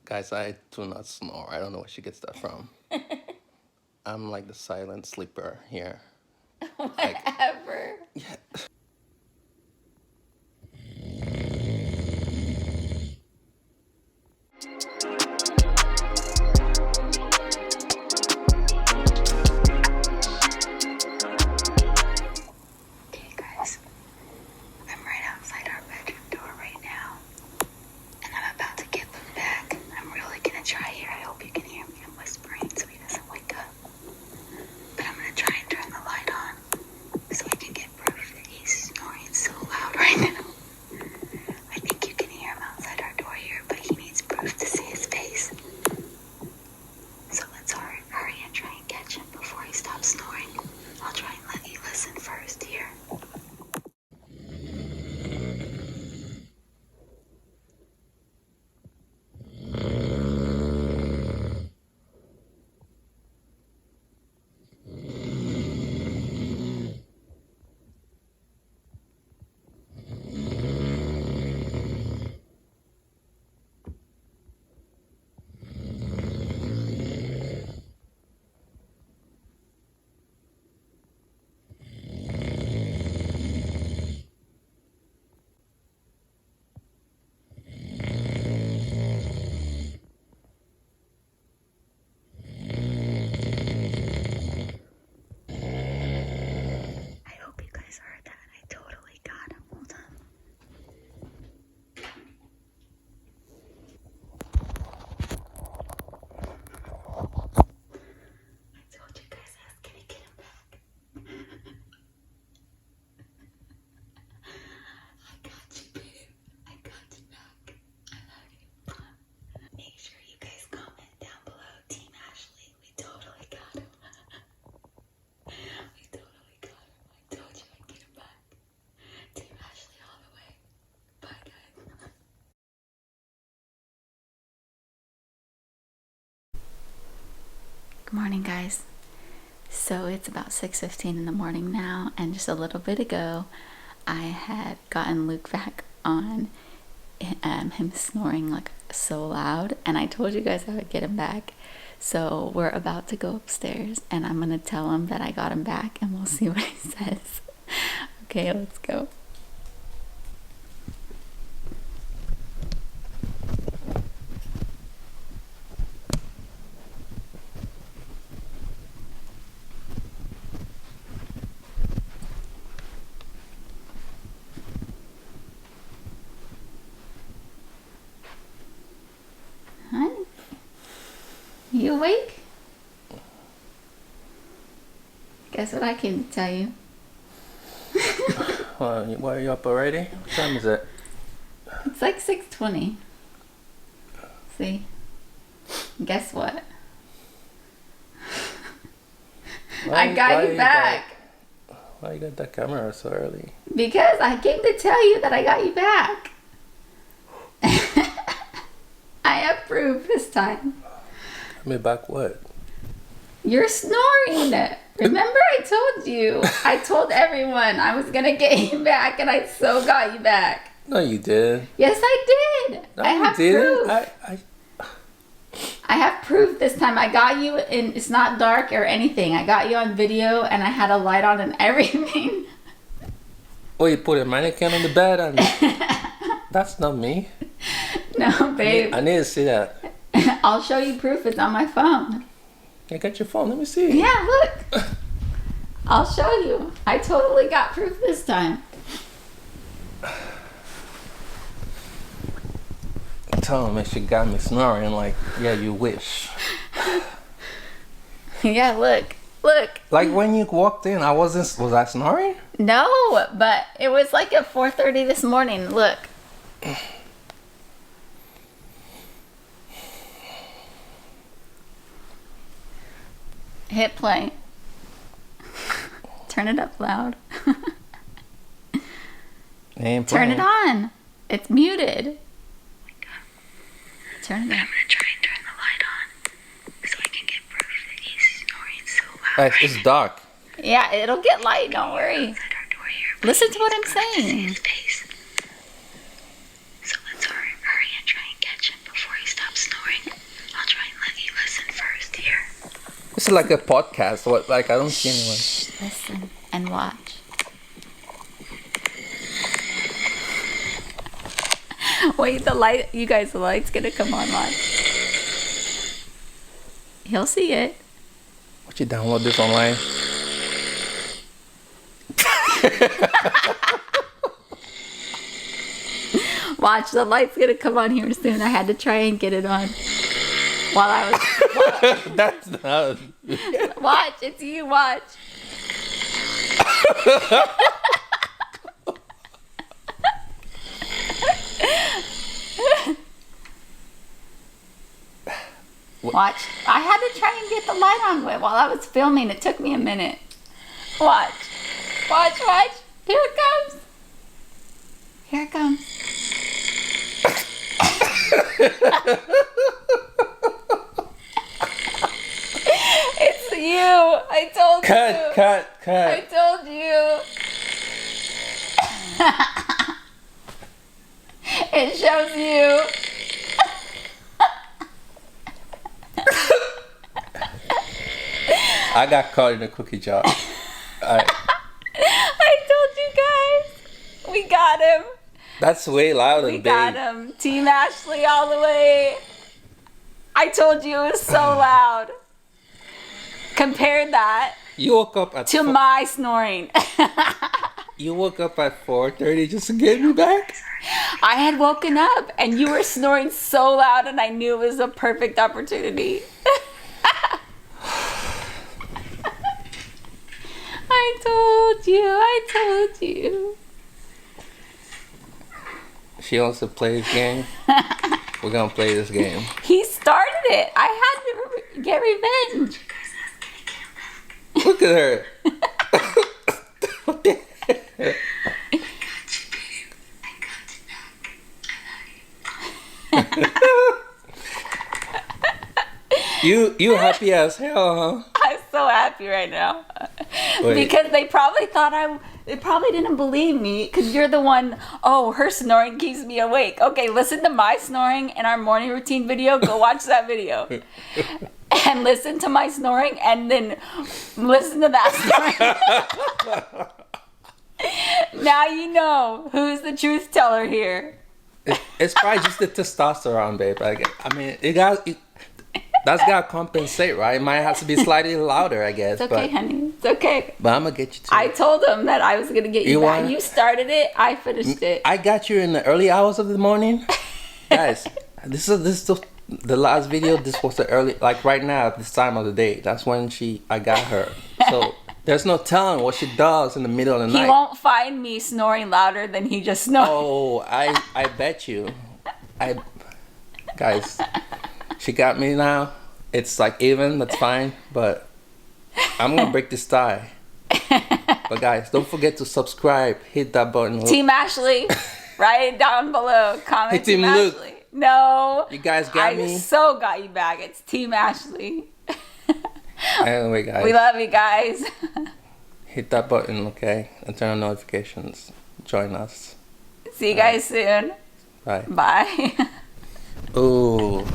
Guys, I do not snore. I don't know where she gets that from. I'm like the silent sleeper here. Whatever. Yeah. Okay, guys. I'm right outside our bedroom door right now. And I'm about to give them back. I'm really gonna try here. I hope you can hear me. I'm whispering so he doesn't wake up. But I'm gonna try and turn the light on so I can get proof that he's snoring so loud right now. I think you can hear him outside our door here, but he needs proof to see his face. So let's hurry and try and catch him before he stops snoring. I'll try and let you listen first here. I hope you guys heard that. I totally got him. Hold on. I told you guys I was gonna get him back. I got you, babe. I got you back. I love you. Make sure you guys comment down below, Team Ashley. We totally got him. We totally got him. I told you I'd get him back. Team Ashley all the way. Bye, guys. Good morning, guys. So it's about 6:15 in the morning now, and just a little bit ago I had gotten Luke back on him snoring like so loud, and I told you guys I would get him back. So we're about to go upstairs and I'm gonna tell him that I got him back, and we'll see what he says. Okay, let's go. Honey, you awake? Guess what I can tell you? Why are you up already? What time is it? It's like 6:20. See? Guess what? I got you back. Why you got that camera so early? Because I came to tell you that I got you back. I have proof this time. I mean, back what? You're snoring. Remember I told you. I told everyone I was going to get you back, and I so got you back. No, you did. Yes, I did. No, I have didn't. proof. I have proof this time. I got you, and it's not dark or anything. I got you on video, and I had a light on and everything. Oh, you put a mannequin on the bed, and that's not me. No, babe. I need to see that. I'll show you proof. It's on my phone. You got your phone. Let me see. Yeah, look. I'll show you. I totally got proof this time. Tell him if she got me snoring like, yeah, you wish. Yeah, look. Look. Like when you walked in, was I snoring? No, but it was like at 4:30 this morning. Look. Hit play. Turn it up loud. Turn it on. It's muted. Turn it up. I'm gonna try and turn the light on so I can get proof that he's snoring so loud. It's dark. Yeah, it'll get light. Don't worry. Listen to what I'm saying. So let's hurry and try and catch him before he stops snoring. is like a podcast. What? Like I don't see anyone. Listen and watch. Wait, the light, you guys, the light's gonna come on. Watch. He'll see it. Would you download this online? Watch, the light's gonna come on here soon. I had to try and get it on while I was. That's not. Watch, it's you. Watch. Watch. I had to try and get the light on while I was filming. It took me a minute. Watch. Watch, watch. Here it comes. Here it comes. It's you. I told you. Cut. I told you. It shows you. I got caught in a cookie jar. I told you guys. We got him. That's way louder. We got him. Team Ashley all the way. I told you it was so loud. Compare that You woke up at to my snoring. You woke up at 4:30 just to get me back? I had woken up and you were snoring so loud and I knew it was a perfect opportunity. I told you. She wants to play this game. We're gonna play this game. He started it. I had to get revenge. Look at her. What the heck? You happy as hell, huh? I'm so happy right now. Wait. Because they probably thought they probably didn't believe me because you're the one, oh, her snoring keeps me awake. Okay, listen to my snoring in our morning routine video. Go watch that video. And listen to my snoring and then listen to that snoring. Now you know who's the truth teller here. It's probably just the testosterone, babe. I mean, that's got to compensate, right? It might have to be slightly louder, I guess. It's okay, honey. It's okay. But I'm going to get you to I told him that I was going to get you back. You started it. I finished it. I got you in the early hours of the morning. Guys, this is the last video. This was the early, like right now, at this time of the day. That's when I got her. So there's no telling what she does in the middle of the night. He won't find me snoring louder than he just snores. Oh, I bet you. Guys, she got me now. It's like even, that's fine. But I'm going to break this tie. But guys, don't forget to subscribe. Hit that button. Team Ashley, write it down below. Comment Hey, Team Ashley. Luke. No. You guys got me? I so got you back. It's Team Ashley. Anyway, guys. We love you guys. Hit that button, okay? And turn on notifications. Join us. See you guys soon. Bye. Bye. Ooh.